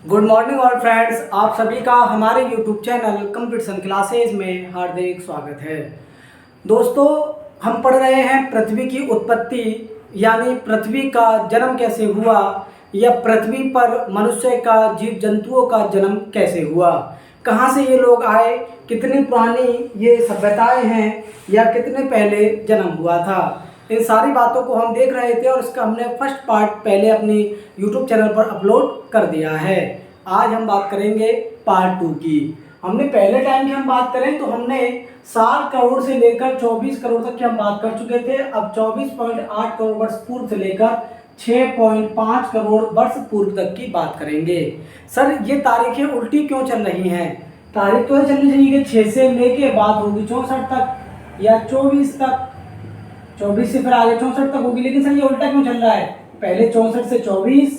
Good morning all friends, आप सभी का हमारे यूट्यूब चैनल कंप्यूटर क्लासेज में हार्दिक स्वागत है। दोस्तों, हम पढ़ रहे हैं पृथ्वी की उत्पत्ति, यानी पृथ्वी का जन्म कैसे हुआ या पृथ्वी पर मनुष्य का, जीव जंतुओं का जन्म कैसे हुआ, कहाँ से ये लोग आए, कितनी पुरानी ये सभ्यताएं हैं या कितने पहले जन्म हुआ था। इन सारी बातों को हम देख रहे थे और इसका हमने फर्स्ट पार्ट पहले अपनी यूट्यूब चैनल पर अपलोड कर दिया है। आज हम बात करेंगे पार्ट 2 की। हमने पहले टाइम की हम बात करें तो हमने 7 करोड़ से लेकर 24 करोड़ तक की हम बात कर चुके थे। अब 24.8 करोड़ वर्ष पूर्व से लेकर 6.5 करोड़ वर्ष पूर्व तक की बात करेंगे। सर, ये तारीखें उल्टी क्यों चल रही हैं? तारीख तो चलनी चाहिए कि 6 से लेके बात होगी 64 तक या 24 तक, 24 से फिर आगे 64 तक होगी। लेकिन सर ये उल्टा क्यों चल रहा है? पहले 64 से 24,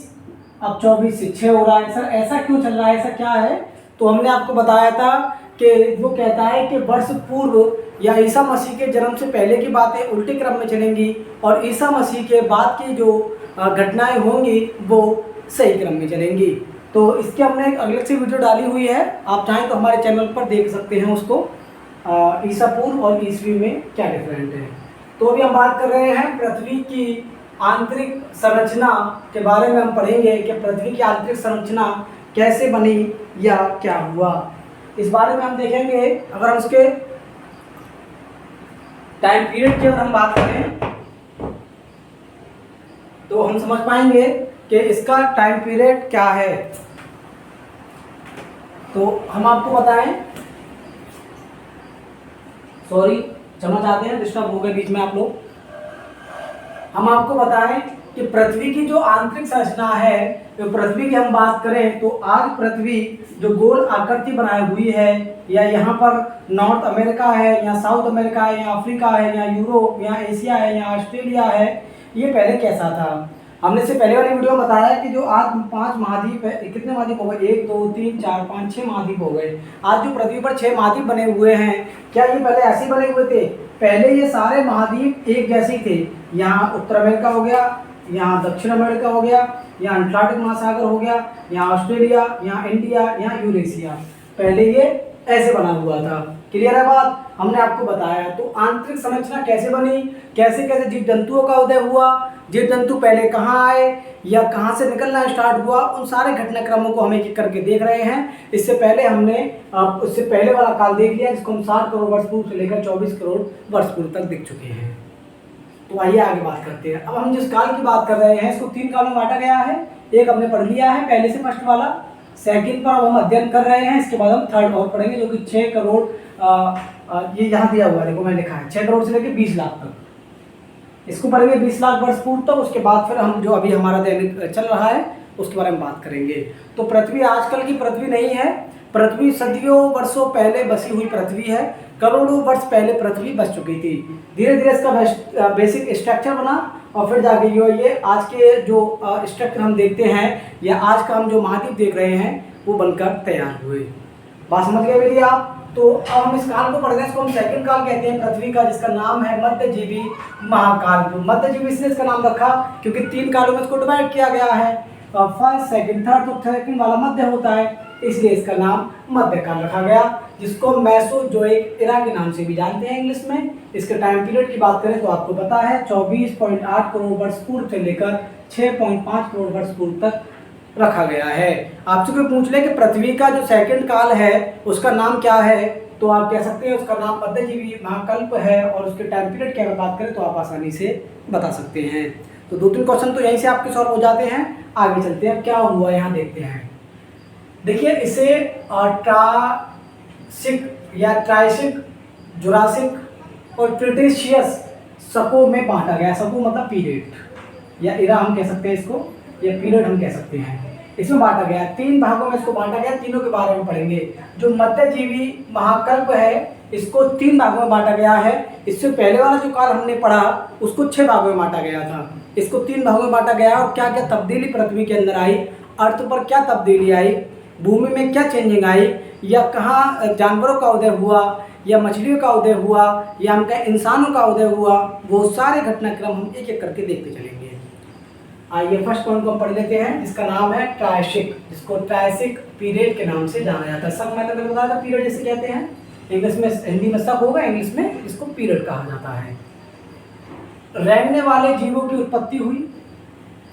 अब 24 से 6 हो रहा है। सर ऐसा क्यों चल रहा है, ऐसा क्या है? तो हमने आपको बताया था कि वो कहता है कि वर्ष पूर्व या ईसा मसीह के जन्म से पहले की बातें उल्टे क्रम में चलेंगी और ईसा मसीह के बाद की जो घटनाएं होंगी वो सही क्रम में चलेंगी। तो इसके हमने एक अलग से वीडियो डाली हुई है, आप चाहें तो हमारे चैनल पर देख सकते हैं उसको, ईसा पूर्व और ईसवी में क्या डिफरेंट है। तो अभी हम बात कर रहे हैं पृथ्वी की आंतरिक संरचना के बारे में। हम पढ़ेंगे कि पृथ्वी की आंतरिक संरचना कैसे बनी या क्या हुआ, इस बारे में हम देखेंगे। अगर हम उसके टाइम पीरियड की अगर हम बात करें तो हम समझ पाएंगे कि इसका टाइम पीरियड क्या है। तो हम आपको बताएं, सॉरी क्षमा चाहते हैं, डिस्टर्ब हो गए बीच में आप लोग। हम आपको बताएं कि पृथ्वी की जो आंतरिक संरचना है, तो पृथ्वी की हम बात करें तो आज पृथ्वी जो गोल आकृति बनाई हुई है, या यहाँ पर नॉर्थ अमेरिका है, या साउथ अमेरिका है, या अफ्रीका है, या यूरोप, या एशिया है, या ऑस्ट्रेलिया है, ये पहले कैसा था? हमने इससे पहले वाली वीडियो में बताया कि जो आज 5 महाद्वीप है, कितने महाद्वीप हो गए? 1 2 3 4 5 6 महाद्वीप हो गए। आज जो पृथ्वी पर 6 महाद्वीप बने हुए हैं, क्या ये पहले ऐसे बने हुए थे? पहले ये सारे महाद्वीप एक जैसे थे। यहाँ उत्तर अमेरिका हो गया, यहाँ दक्षिण अमेरिका हो गया, यहाँ अंटार्कटिक महासागर हो गया, यहाँ ऑस्ट्रेलिया, यहाँ इंडिया, यहाँ यूरेशिया, पहले ये ऐसे बना हुआ था। क्लियर है बात? हमने आपको बताया। तो आंतरिक संरचना कैसे बनी, कैसे कैसे जीव जंतुओं का उदय हुआ, जीव जंतु पहले कहाँ आए या कहाँ से निकलना स्टार्ट हुआ, उन सारे घटनाक्रमों को हम एक एक करके देख रहे हैं। इससे पहले हमने उससे पहले वाला काल देख लिया, जिसको हम 7 करोड़ वर्ष पूर्व से लेकर 24 करोड़ वर्ष पूर्व तक देख चुके हैं। तो आइए आगे बात करते हैं। अब हम जिस काल की बात कर रहे हैं इसको 3 कालों में बांटा गया है। एक हमने पढ़ लिया है पहले से, फर्स्ट वाला। सेकंड पर अब हम अध्ययन कर रहे हैं, इसके बाद हम थर्ड और पढ़ेंगे, जो कि 6 करोड़ ये यहाँ दिया हुआ है, देखो मैंने लिखा है 6 करोड़ से लेकर 20 लाख तक। इसको पढ़ेंगे 20 लाख वर्ष पूर्व तक। उसके बाद फिर हम जो अभी हमारा दैनिक चल रहा है उसके बारे में बात करेंगे। तो पृथ्वी आजकल की पृथ्वी नहीं है, पृथ्वी सदियों वर्षों पहले बसी हुई पृथ्वी है। करोड़ों वर्ष पहले पृथ्वी बस चुकी थी। धीरे धीरे इसका बेसिक स्ट्रक्चर बना और फिर जाके ये आज के जो स्ट्रक्चर हम देखते हैं या आज का हम जो महाद्वीप देख रहे हैं वो बनकर तैयार हुए। बात समझ गए मेरी आप? तो अब हम इस काल को पढ़ रहे हैं, इसको हम सेकंड काल कहते हैं पृथ्वी का, जिसका नाम है मध्यजीवी महाकाल। मध्यजीवी इसलिए इसका नाम रखा क्योंकि 3 कालों में इसको डिवाइड किया गया है। फर्स्ट सेकंड थर्ड, तो सेकंड वाला मध्य होता है, इसलिए इसका नाम मध्यकाल रखा गया, जिसको मेसोजोइक एरा के नाम से भी जानते हैं इंग्लिश में। इसके टाइम पीरियड की बात करें तो आपको पता है 24.8 करोड़ वर्ष पूर्व से लेकर 6.5 करोड़ वर्ष पूर्व तक रखा गया है। आपसे कोई पूछ ले कि पृथ्वी का जो सेकंड काल है उसका नाम क्या है, तो आप कह सकते हैं उसका नाम मध्यजीवी महाकल्प है, और उसके टाइम पीरियड की अगर बात करें तो आप आसानी से बता सकते हैं। तो 2-3 क्वेश्चन तो यहीं से आपके सॉल्व हो जाते हैं। आगे चलते हैं, क्या हुआ यहाँ देखते हैं। देखिए, इसे ट्रासिक या ट्राइसिक, जुरासिक और क्रिटेशियस सको में बांटा गया। सको मतलब पीरियड या इरा हम कह सकते हैं इसको, या पीरियड हम कह सकते हैं। इसमें बांटा गया 3 भागों में, इसको बांटा गया। तीनों के बारे में पढ़ेंगे। जो मध्यजीवी महाकल्प है इसको 3 भागों में बांटा गया है। इससे पहले वाला जो काल हमने पढ़ा उसको 6 भागों में बांटा गया था, इसको 3 भागों में बांटा गया। और क्या क्या तब्दीली पृथ्वी के अंदर आई, अर्थ पर क्या तब्दीली आई, भूमि में क्या चेंजिंग आई, या कहाँ जानवरों का उदय हुआ, या मछलियों का उदय हुआ, या हम कहें इंसानों का उदय हुआ, वो सारे घटनाक्रम हम एक एक करके देखते चलेंगे। आइए फर्स्ट पॉइंट को हम पढ़ लेते हैं, जिसका नाम है ट्रायसिक, जिसको ट्रायसिक पीरियड के नाम से जाना जाता है। सब मैं तो मैंने बताया था पीरियड जिसे कहते हैं, इंग्लिश में, हिंदी में सब होगा, इंग्लिश में इसको पीरियड कहा जाता है। रेंगने वाले जीवों की उत्पत्ति हुई,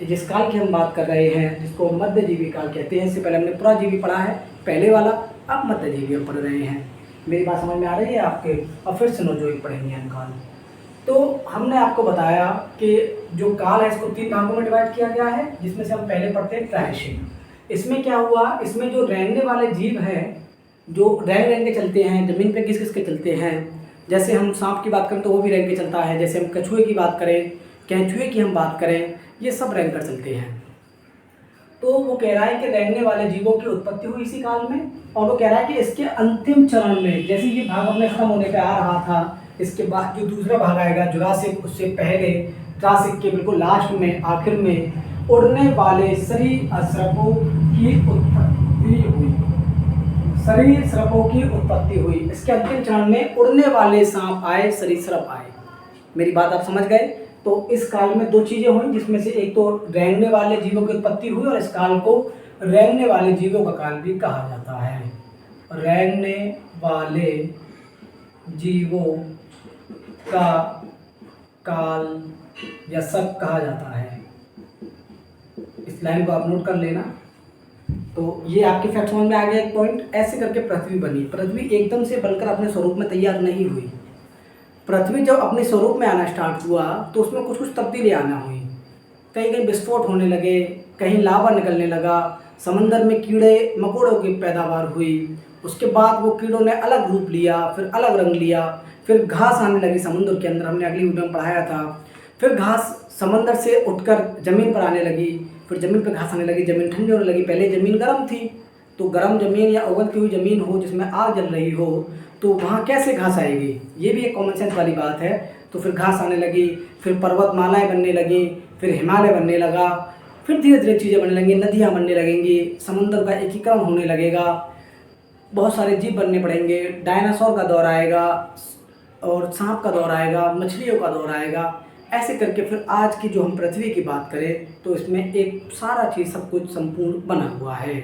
जिस काल की हम बात कर रहे हैं, जिसको मध्यजीवी काल कहते हैं। इससे पहले हमने पुराजीवी पढ़ा है पहले वाला, अब मध्यजीवी हम पढ़ रहे हैं। मेरी बात समझ में आ रही है आपके? और फिर सिनोजोइक पढ़ेंगे हम काल। तो हमने आपको बताया कि जो काल है इसको 3 भागों में डिवाइड किया गया है, जिसमें से हम पहले पढ़ते हैं ट्रायसिक। इसमें क्या हुआ, इसमें जो रेंगने वाले जीव हैं, जो रेंग के चलते हैं, ज़मीन पे घिस के चलते हैं, जैसे हम सांप की बात करें तो वो भी रेंग के चलता है, जैसे हम कछुए की बात करें, केंचुए की हम बात करें, ये सब रेंग कर चलते हैं। तो वो कह रहा है कि रेंगने वाले जीवों की उत्पत्ति हुई इसी काल में, और वो कह रहा है कि इसके अंतिम चरण में, जैसे ये भाग अपने खत्म होने पे आ रहा था, इसके बाद जो दूसरा भाग आएगा जुरासिक, उससे पहले ट्रासिक के बिल्कुल लास्ट में, आखिर में उड़ने वाले सरीसृपों की उत्पत्ति हुई। सरीसृपों की उत्पत्ति हुई, इसके अंतिम चरण में उड़ने वाले सांप आए, सरीसृप आए। मेरी बात आप समझ गए? तो इस काल में 2 चीज़ें हुई, जिसमें से एक तो रेंगने वाले जीवों की उत्पत्ति हुई, और इस काल को रेंगने वाले जीवों का काल भी कहा जाता है। रेंगने वाले जीवों का काल या शक कहा जाता है। इस लाइन को आप नोट कर लेना। तो ये आपके फैक्ट समझ में आ गया एक पॉइंट। ऐसे करके पृथ्वी बनी। पृथ्वी एकदम से बनकर अपने स्वरूप में तैयार नहीं हुई। पृथ्वी जब अपने स्वरूप में आना स्टार्ट हुआ तो उसमें कुछ कुछ तब्दीली आना हुई। कहीं कहीं विस्फोट होने लगे, कहीं लावा निकलने लगा, समंदर में कीड़े मकोड़ों की पैदावार हुई। उसके बाद वो कीड़ों ने अलग रूप लिया, फिर अलग रंग लिया, फिर घास आने लगी समुद्र के अंदर, हमने अगली वीडियो में पढ़ाया था। फिर घास समंदर से उठकर ज़मीन पर आने लगी, फिर ज़मीन पर घास आने लगी, ज़मीन ठंडी होने लगी। पहले ज़मीन गर्म थी, तो गर्म ज़मीन या उगलती हुई ज़मीन हो जिसमें आग जल रही हो, तो वहाँ कैसे घास आएगी? ये भी एक कॉमन सेंस वाली बात है। तो फिर घास आने लगी, फिर पर्वतमालाएँ बनने लगी, फिर हिमालय बनने लगा, फिर धीरे धीरे चीज़ें बनने लगेंगी, नदियाँ बनने लगेंगी, समुद्र का एकीकरण होने लगेगा, बहुत सारे जीव बनने पड़ेंगे, डायनासोर का दौर आएगा, और सांप का दौर आएगा, मछलियों का दौर आएगा। ऐसे करके फिर आज की जो हम पृथ्वी की बात करें तो इसमें एक सारा चीज़ सब कुछ संपूर्ण बना हुआ है।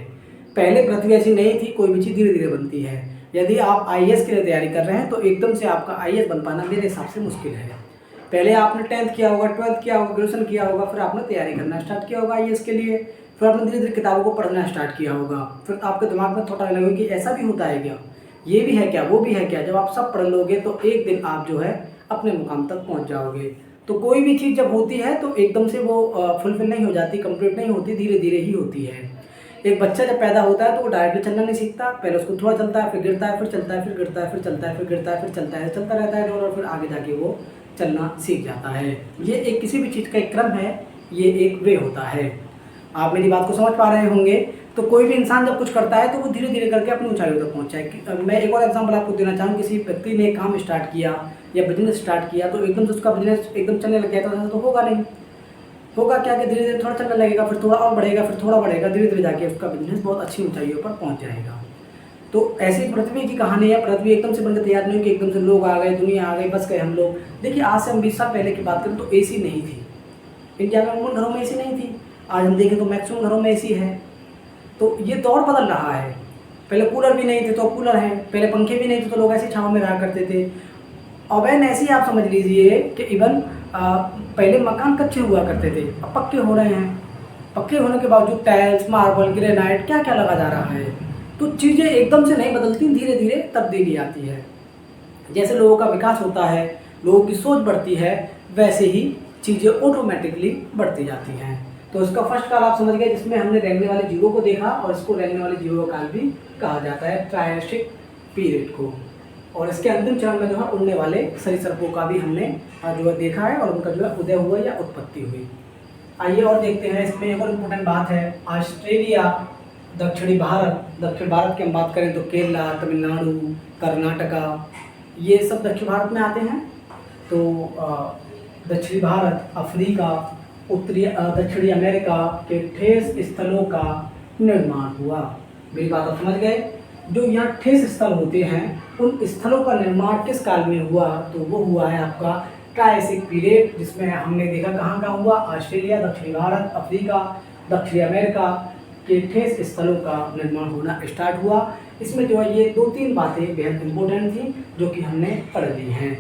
पहले पृथ्वी ऐसी नहीं थी, कोई भी चीज़ धीरे धीरे बनती है। यदि आप आईएएस के लिए तैयारी कर रहे हैं तो एकदम से आपका आईएएस बन पाना मेरे हिसाब से मुश्किल है। पहले आपने 10th किया होगा, 12th किया होगा, ग्रेजुएशन किया होगा, फिर आपने तैयारी करना स्टार्ट किया होगा आईएएस के लिए, फिर आपने धीरे धीरे किताबों को पढ़ना स्टार्ट किया होगा, फिर आपके दिमाग में थोड़ा लगेगा कि ऐसा भी होता है क्या, ये भी है क्या, वो भी है क्या। जब आप सब पढ़ लोगे तो एक दिन आप जो है अपने मुकाम तक पहुँच जाओगे। तो कोई भी चीज़ जब होती है तो एकदम से वो फुलफिल नहीं हो जाती, कंप्लीट नहीं होती, धीरे धीरे ही होती है। एक बच्चा जब पैदा होता है तो वो डायरेक्टली चलना नहीं सीखता, पहले उसको थोड़ा चलता है, फिर गिरता है, फिर चलता है, फिर गिरता है, फिर चलता है, फिर गिरता है, फिर चलता है, चलता रहता है और फिर आगे जाके वो चलना सीख जाता है। ये एक किसी भी चीज़ का एक क्रम है, ये एक वे होता है। आप मेरी बात को समझ पा रहे होंगे। तो कोई भी इंसान जब कुछ करता है तो वो धीरे धीरे करके अपनी ऊंचाइयों तक पहुँचाए। मैं एक और एग्जांपल आपको देना चाहूँ। किसी व्यक्ति ने काम स्टार्ट किया या बिजनेस स्टार्ट किया तो एकदम से उसका बिजनेस एकदम चलने लग गया तो होगा नहीं। होगा क्या कि धीरे धीरे थोड़ा चलने लगेगा, फिर थोड़ा और बढ़ेगा, फिर थोड़ा बढ़ेगा, धीरे धीरे जाके उसका बिजनेस बहुत अच्छी ऊंचाइयों पर पहुँच जाएगा। तो ऐसी पृथ्वी की कहानी है। पृथ्वी एकदम से बनकर तैयार नहीं कि एकदम से लोग आ गए, दुनिया आ गई, बस गए हम लोग। देखिए आज से हम 20 साल पहले की बात करें तो एसी नहीं थी इंडिया में, उन घरों में एसी नहीं थी। आज हम देखें तो मैक्सिमम घरों में एसी है। तो ये दौर बदल रहा है। पहले कूलर भी नहीं थे तो कूलर है, पहले पंखे भी नहीं थे तो लोग ऐसे छाँव में रहा करते थे। अब ऐसे आप समझ लीजिए कि इवन पहले मकान कच्चे हुआ करते थे, अब पक्के हो रहे हैं। पक्के होने के बावजूद टाइल्स, मार्बल, ग्रेनाइट क्या क्या लगा जा रहा है। तो चीज़ें एकदम से नहीं बदलती, धीरे धीरे तब्दीली आती है। जैसे लोगों का विकास होता है, लोगों की सोच बढ़ती है, वैसे ही चीज़ें ऑटोमेटिकली बढ़ती जाती हैं। तो इसका फर्स्ट काल आप समझ गए, जिसमें हमने रेंगने वाले जीवों को देखा, और इसको रेंगने वाले जीवों का काल भी कहा जाता है, ट्रायसिक पीरियड को। और इसके अंतिम चरण में जो है उड़ने वाले सरीसृपों का भी हमने जो है देखा है, और उनका जो है उदय हुआ या उत्पत्ति हुई। आइए और देखते हैं। इसमें एक और इम्पोर्टेंट बात है, ऑस्ट्रेलिया, दक्षिणी भारत। दक्षिण भारत की हम बात करें तो केरला, तमिलनाडु, कर्नाटका, ये सब दक्षिण भारत में आते हैं। तो दक्षिणी भारत, अफ्रीका, उत्तरी दक्षिणी अमेरिका के ठेस स्थलों का निर्माण हुआ। मेरी बात आप समझ गए। जो यहाँ ठेस स्थल होते हैं उन स्थलों का निर्माण किस काल में हुआ, तो वो हुआ है आपका ट्रायसिक पीरियड, जिसमें हमने देखा कहाँ कहाँ हुआ, ऑस्ट्रेलिया, दक्षिणी भारत, अफ्रीका, दक्षिणी अमेरिका के ठेस स्थलों का निर्माण होना स्टार्ट हुआ। इसमें जो है ये 2-3 बातें बेहद इंपॉर्टेंट थी जो कि हमने पढ़ ली हैं।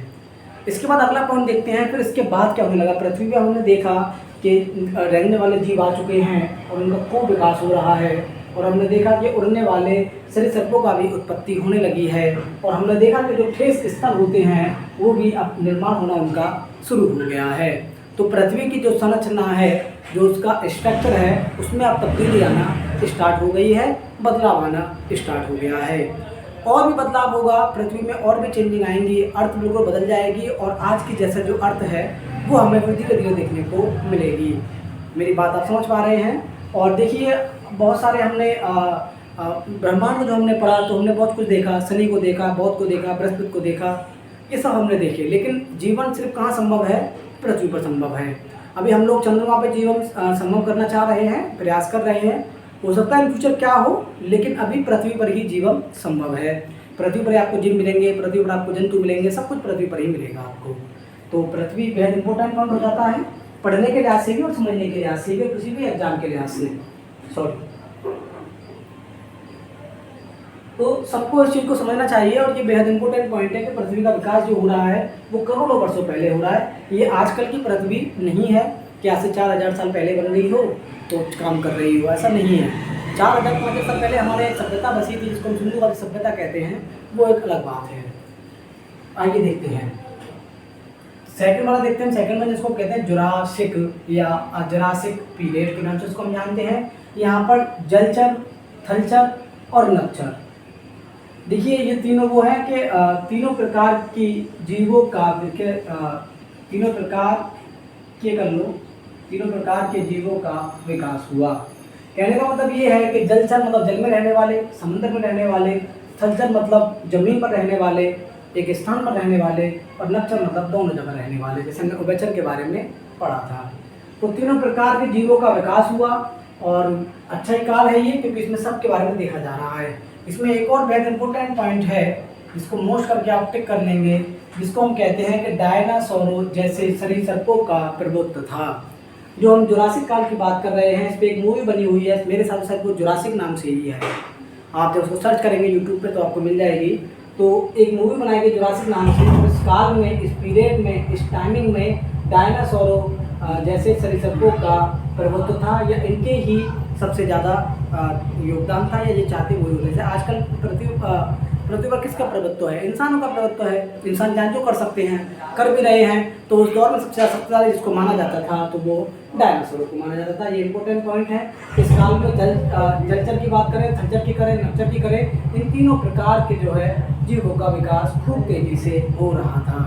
इसके बाद अगला पॉइंट देखते हैं। फिर इसके बाद क्या होने लगा, पृथ्वी पर हमने देखा कि रेंगने वाले जीव आ चुके हैं और उनका खूब विकास हो रहा है, और हमने देखा कि उड़ने वाले सरीसृपों का भी उत्पत्ति होने लगी है, और हमने देखा कि जो ठेस स्थल होते हैं वो भी अब निर्माण होना उनका शुरू हो गया है। तो पृथ्वी की जो संरचना है, जो उसका स्ट्रक्चर है, उसमें अब तब्दीली आना स्टार्ट हो गई है, बदलाव आना स्टार्ट हो गया है। और भी बदलाव होगा पृथ्वी में, और भी चेंजिंग आएंगी, अर्थ बिल्कुल बदल जाएगी, और आज की जैसा जो अर्थ है वो हमें फिर धीरे धीरे देखने को मिलेगी। मेरी बात आप समझ पा रहे हैं। और देखिए बहुत सारे हमने ब्रह्मांड में जो हमने पढ़ा तो हमने बहुत कुछ देखा, शनि को देखा, बुध को देखा, बृहस्पति को देखा, ये सब हमने देखे, लेकिन जीवन सिर्फ कहाँ संभव है, पृथ्वी पर संभव है। अभी हम लोग चंद्रमा पर जीवन संभव करना चाह रहे हैं, प्रयास कर रहे हैं, हो सकता है इन फ्यूचर क्या हो, लेकिन अभी पृथ्वी पर ही जीवन संभव है। पृथ्वी पर आपको जीव मिलेंगे, पृथ्वी पर आपको जंतु मिलेंगे, सब कुछ पृथ्वी पर ही मिलेगा आपको। तो पृथ्वी बेहद इंपॉर्टेंट पॉइंट हो जाता है पढ़ने के लिहाज से भी और समझने के लिहाज से भी, किसी भी एग्जाम के लिहाज से। सॉरी, तो सबको इस चीज़ को समझना चाहिए, और ये बेहद इंपॉर्टेंट पॉइंट है कि पृथ्वी का विकास जो हो रहा है वो करोड़ों वर्षों पहले हो रहा है। ये आजकल की पृथ्वी नहीं है कि आज से 4000 साल पहले बन गई हो तो काम कर रही हो, ऐसा नहीं है। 4000-5000 साल पहले हमारे सभ्यता बसी थी, जिसको हम सिंधु घाटी सभ्यता कहते हैं, वो एक अलग बात है। आइए देखते हैं सेकंड वाला, देखते हैं सेकंड में, जिसको कहते हैं जुरासिक या जुरासिक पीरियड के नाम से उसको हम जानते हैं। यहाँ पर जलचर, थलचर और नभचर, देखिए ये तीनों वो हैं कि तीनों प्रकार की जीवों का तीनों प्रकार के जीवों का विकास हुआ। कहने का मतलब ये है कि जलचर मतलब जल में रहने वाले, समुद्र में रहने वाले, थलचर मतलब जमीन पर रहने वाले, एक स्थान पर रहने वाले, और नभचर मतलब दोनों जगह रहने वाले, जैसे हमने उभयचर के बारे में पढ़ा था। तो तीनों प्रकार के जीवों का विकास हुआ, और अच्छा ही काल है ये, क्योंकि इसमें सबके बारे में देखा जा रहा है। इसमें एक और बेहद इंपॉर्टेंट पॉइंट है, जिसको मोस्ट करके आप टिक कर लेंगे, जिसको हम कहते हैं कि डायनासोरों जैसे सरीसृपों का प्रभुत्व था। जो हम जुरासिक काल की बात कर रहे हैं, इस पर एक मूवी बनी हुई है, मेरे साथ साथ वो जुरासिक नाम से ही है। आप जब उसको सर्च करेंगे यूट्यूब पे तो आपको मिल जाएगी। तो एक मूवी बनाई गई जुरासिक नाम से, इस काल में, इस पीरियड में, इस टाइमिंग में डायनासोरों जैसे सरीसृपों का प्रभुत्व था, या इनके ही सबसे ज़्यादा योगदान था, या ये चाहते हुए। जैसे आजकल पृथ्वी पर किसका प्रभुत्व है, इंसानों का प्रभुत्व है। इंसान जान जो कर सकते हैं, कर भी रहे हैं। तो उस दौर में सबसे ज़्यादा जिसको माना जाता था तो वो डायनासोरों को माना जाता था। ये इंपॉर्टेंट पॉइंट है। इस काल में जलचर की बात करें, थलचर की करें, नभचर की करें, इन तीनों प्रकार के जो है जीवों का विकास खूब तेजी से हो रहा था।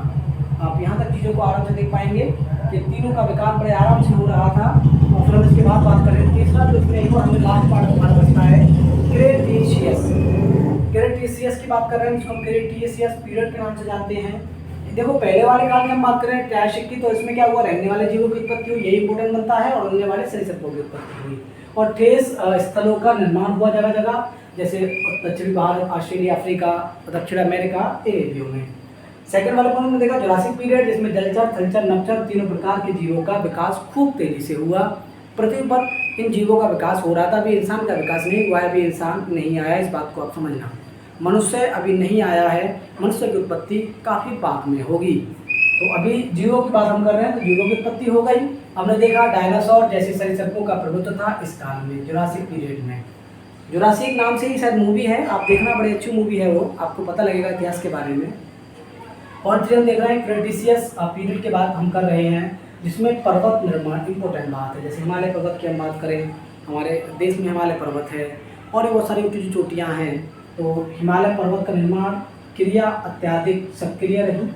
आप यहाँ तक चीज़ों को आराम से देख पाएंगे कि तीनों का विकास बड़े आराम से हो रहा था। और फिर हम इसके बाद बात करें तीसरा, जो इसमें एक और हमें लास्ट पार्ट हमारा बचता है, क्रेटेशियस की बात कर रहे हैं, जिसको हम क्रेटेशियस पीरियड के नाम से जानते हैं। देखो पहले वाले काल में हम बात करें ट्रायसिक की, तो इसमें क्या हुआ, रहने वाले जीवों की उत्पत्ति हुई, यही इंपॉर्टेंट बनता है, और उड़ने वाले सरीसृपों की उत्पत्ति हुई, और ठेस स्थलों का निर्माण हुआ जगह जगह, जैसे दक्षिणी भारत, ऑस्ट्रेलिया, अफ्रीका, दक्षिण अमेरिका एरियो में। सेकंड वाले पॉइंट में देखा जुरासिक पीरियड, जिसमें जलचर, थलचर, नभचर तीनों प्रकार के जीवों का विकास खूब तेजी से हुआ। पृथ्वी पर इन जीवों का विकास हो रहा था, अभी इंसान का विकास नहीं हुआ है, अभी इंसान नहीं आया, इस बात को आप समझना। मनुष्य अभी नहीं आया है, मनुष्य की उत्पत्ति काफ़ी बाद में होगी। तो अभी जीवों की बात हम कर रहे हैं, तो जीवों की उत्पत्ति हो गई। हमने देखा डायनासोर जैसे सरीसृपों का प्रभुत्व था इस काल में, जुरासिक पीरियड में। जुरासिक नाम से ही शायद मूवी है, आप देखना, बड़ी अच्छी मूवी है वो, आपको पता लगेगा इतिहास के बारे में। और फिर हम देख रहे हैं क्रेटेशियस पीरियड के बाद हम कर रहे हैं, जिसमें पर्वत निर्माण इंपॉर्टेंट बात है। जैसे हिमालय पर्वत की हम बात करें, हमारे देश में हिमालय पर्वत है, और भी बहुत सारी ऊँची चोटियाँ हैं। तो हिमालय पर्वत का निर्माण क्रिया अत्यधिक सक्रिय रही,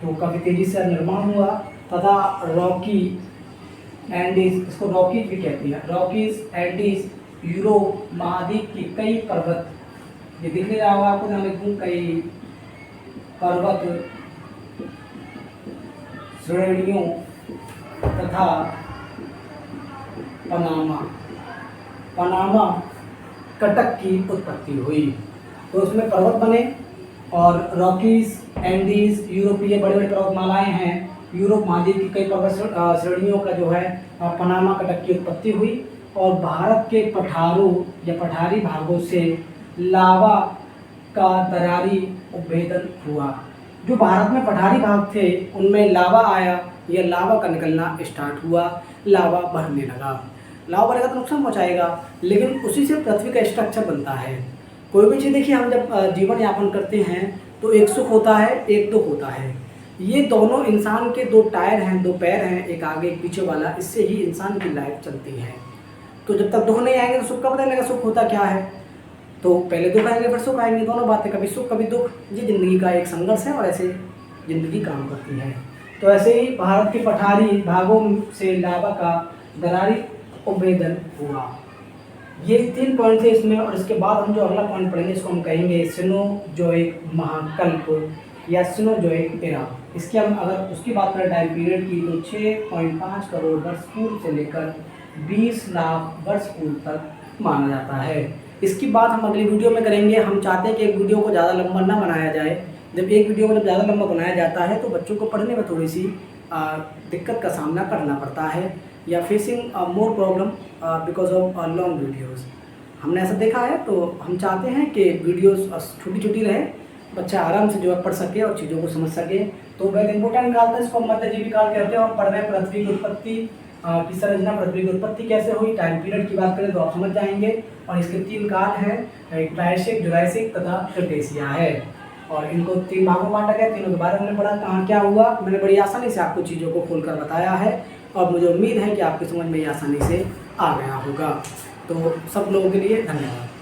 तो काफ़ी तेज़ी से निर्माण हुआ, तथा रॉकी एंडीज, इसको रॉकीज भी कहती है, रॉकीज एंडीज यूरोप महाद्वीप की कई पर्वत, ये दिख नहीं रहा होगा आपको, ध्यान रखूँ, कई पर्वत श्रेणियों तथा पनामा कटक की उत्पत्ति हुई। तो उसमें पर्वत बने, और रॉकीज, एंडीज, यूरोपीय बड़े बड़े पर्वतमालाएं हैं, यूरोप महाद्वीप की कई पर्वत श्रेणियों का जो है पनामा कटक की उत्पत्ति हुई और भारत के पठारों या पठारी भागों से लावा का दरारी उद्भेदन हुआ। जो भारत में पठारी भाग थे उनमें लावा आया या लावा का निकलना स्टार्ट हुआ, लावा भरने लगा। लावा भरेगा तो नुकसान पहुँचाएगा, लेकिन उसी से पृथ्वी का स्ट्रक्चर बनता है। कोई भी चीज़ देखिए, हम जब जीवन यापन करते हैं तो एक सुख होता है, एक दुख होता है। ये दोनों इंसान के दो टायर हैं, दो पैर हैं, एक आगे एक पीछे वाला, इससे ही इंसान की लाइफ चलती है। तो जब तक दुख नहीं आएंगे तो सुख का पता नहीं लगेगा सुख होता क्या है। तो पहले दुख आएंगे फिर सुख आएंगे, दोनों बातें, कभी सुख कभी दुख। ये ज़िंदगी का एक संघर्ष है और ऐसे ज़िंदगी काम करती है। तो ऐसे ही भारत के पठारी भागों से लावा का दरारी उद्भेदन हुआ। ये 3 पॉइंट थे इसमें। और इसके बाद हम जो अगला पॉइंट पढ़ेंगे इसको हम कहेंगे सिनोजोइक महाकल्प या सिनोजोइक एरा। इसकी हम अगर उसकी बात करें टाइम पीरियड की तो 6.5 करोड़ वर्ष पूर्व से लेकर 20 लाख वर्ष पूर्व तक माना जाता है। इसकी बात हम अगली वीडियो में करेंगे। हम चाहते हैं कि एक वीडियो को ज़्यादा लंबा ना बनाया जाए। जब एक वीडियो को जब ज़्यादा लंबा बनाया जाता है तो बच्चों को पढ़ने में थोड़ी सी दिक्कत का सामना करना पड़ता है या facing more problem because of long videos. हमने ऐसा देखा है, तो हम चाहते हैं कि वीडियोस छोटी छोटी रहे, बच्चा आराम से जो है पढ़ सके और चीज़ों को समझ सके। तो बहुत इंपॉर्टेंट काल था, इसको मध्यजीवी काल कहते हैं। और पढ़ रहे हैं पृथ्वी की उत्पत्ति की संरचना, पृथ्वी की उत्पत्ति कैसे हुई। टाइम पीरियड की बात करें तो आप समझ जाएंगे। और इसके 3 काल हैं, एक ट्रायसिक, जुरासिक तथा क्रिटेशिया है। और इनको 3 भागों में बांटा गया। तीनों के बारे में हमने पढ़ा, कहाँ क्या हुआ। मैंने बड़ी आसानी से आपको चीज़ों को खोलकर बताया है और मुझे उम्मीद है कि आपकी समझ में ये आसानी से आ गया होगा। तो सब लोगों के लिए धन्यवाद।